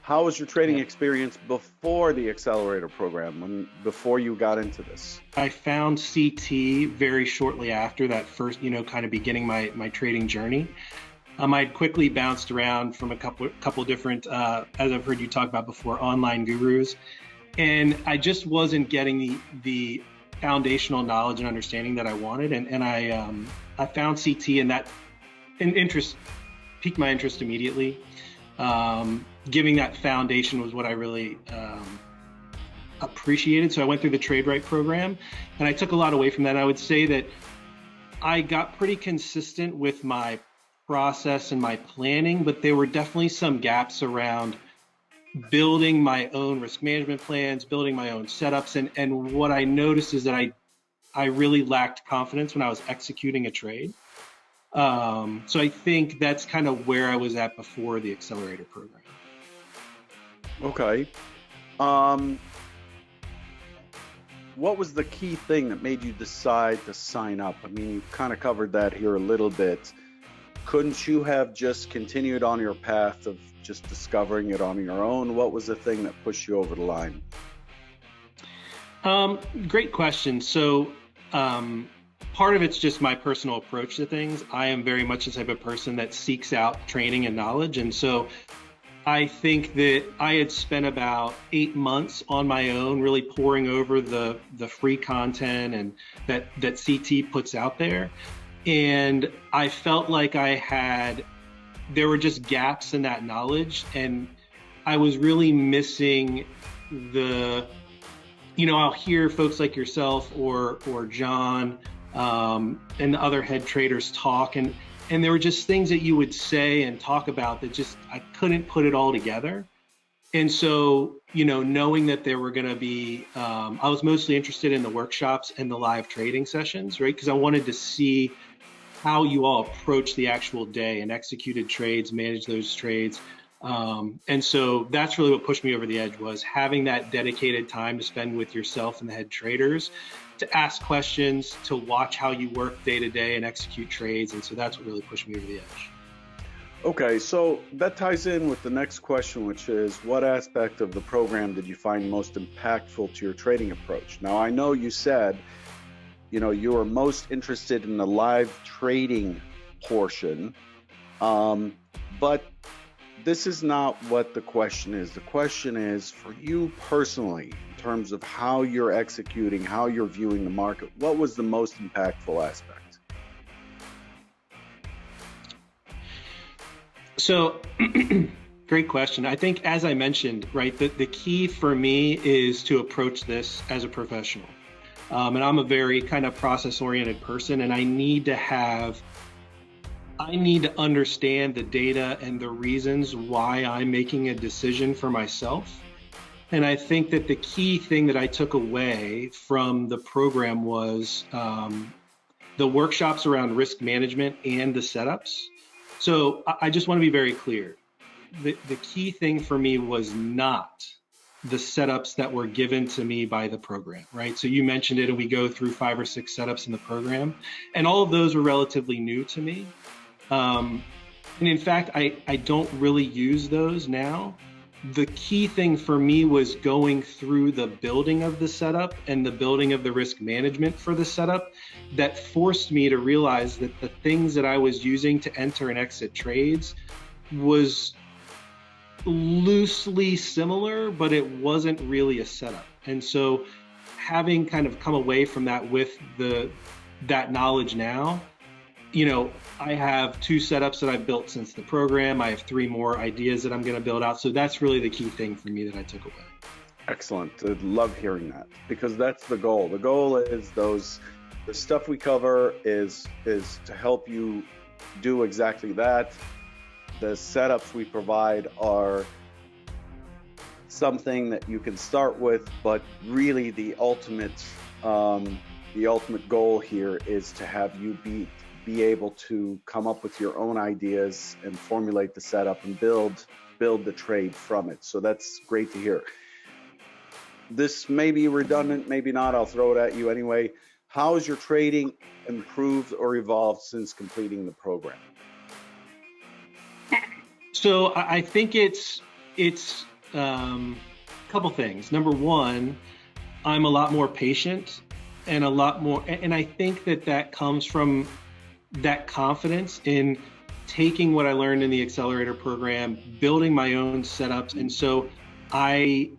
How was your trading Yeah. experience before the accelerator program, before you got into this? I found CT very shortly after that first, kind of beginning my trading journey. I'd quickly bounced around from a couple different, as I've heard you talk about before, online gurus, and I just wasn't getting the foundational knowledge and understanding that I wanted, and I found CT, and that interest piqued my interest immediately. Giving that foundation was what I really appreciated. So I went through the Trade Right program, and I took a lot away from that. And I would say that I got pretty consistent with my process and my planning, but there were definitely some gaps around building my own risk management plans, building my own setups. And what I noticed is that I really lacked confidence when I was executing a trade. So I think that's kind of where I was at before the accelerator program. Okay. What was the key thing that made you decide to sign up? I mean, you kind of covered that here a little bit. Couldn't you have just continued on your path of just discovering it on your own? What was the thing that pushed you over the line? Great question. So part of it's just my personal approach to things. I am very much the type of person that seeks out training and knowledge. And so I think that I had spent about 8 months on my own, really poring over the free content and that CT puts out there. And I felt like there were just gaps in that knowledge, and I was really missing I'll hear folks like yourself or John and the other head traders talk, and there were just things that you would say and talk about that just I couldn't put it all together. And so, knowing that there were going to be, I was mostly interested in the workshops and the live trading sessions, right? Because I wanted to see how you all approach the actual day and executed trades, manage those trades. And so that's really what pushed me over the edge, was having that dedicated time to spend with yourself and the head traders, to ask questions, to watch how you work day to day and execute trades. And so that's what really pushed me over the edge. Okay, so that ties in with the next question, which is, what aspect of the program did you find most impactful to your trading approach? Now, I know you said you are most interested in the live trading portion, but this is not what the question is. The question is, for you personally, in terms of how you're executing, how you're viewing the market, what was the most impactful aspect? So, great question. I think, as I mentioned, right, the key for me is to approach this as a professional. And I'm a very kind of process-oriented person, and I need to understand the data and the reasons why I'm making a decision for myself. And I think that the key thing that I took away from the program was the workshops around risk management and the setups. So I just want to be very clear. The key thing for me was not the setups that were given to me by the program, right? So you mentioned it, and we go through 5 or 6 setups in the program, and all of those were relatively new to me. And in fact, I don't really use those now. The key thing for me was going through the building of the setup and the building of the risk management for the setup that forced me to realize that the things that I was using to enter and exit trades was loosely similar, but it wasn't really a setup. And so having kind of come away from that with that knowledge now, I have 2 setups that I've built since the program. I have 3 more ideas that I'm going to build out. So that's really the key thing for me that I took away. Excellent. I love hearing that, because that's the goal. The goal is the stuff we cover is to help you do exactly that. The setups we provide are something that you can start with, but really the ultimate goal here is to have you be able to come up with your own ideas and formulate the setup and build the trade from it. So that's great to hear. This may be redundant, maybe not. I'll throw it at you anyway. How has your trading improved or evolved since completing the program? So I think it's couple things. Number one, I'm a lot more patient and a lot more, and I think that comes from that confidence in taking what I learned in the accelerator program, building my own setups. And so I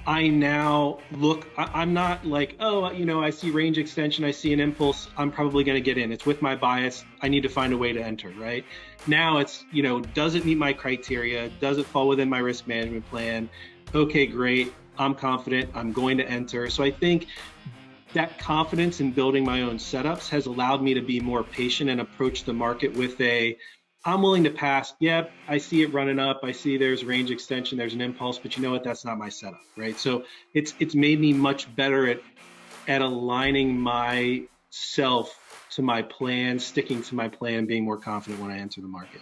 now look, I'm not like, oh, I see range extension, I see an impulse, I'm probably going to get in. It's with my bias. I need to find a way to enter, right? Now it's, does it meet my criteria? Does it fall within my risk management plan? Okay, great. I'm confident. I'm going to enter. So I think that confidence in building my own setups has allowed me to be more patient and approach the market with I'm willing to pass. Yep, I see it running up. I see there's range extension, there's an impulse, but you know what? That's not my setup, right? So it's made me much better at aligning myself to my plan, sticking to my plan, being more confident when I enter the market.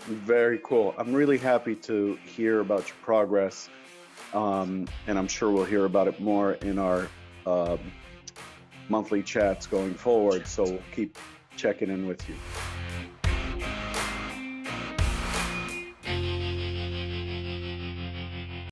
Very cool. I'm really happy to hear about your progress, and I'm sure we'll hear about it more in our monthly chats going forward. So we'll keep checking in with you.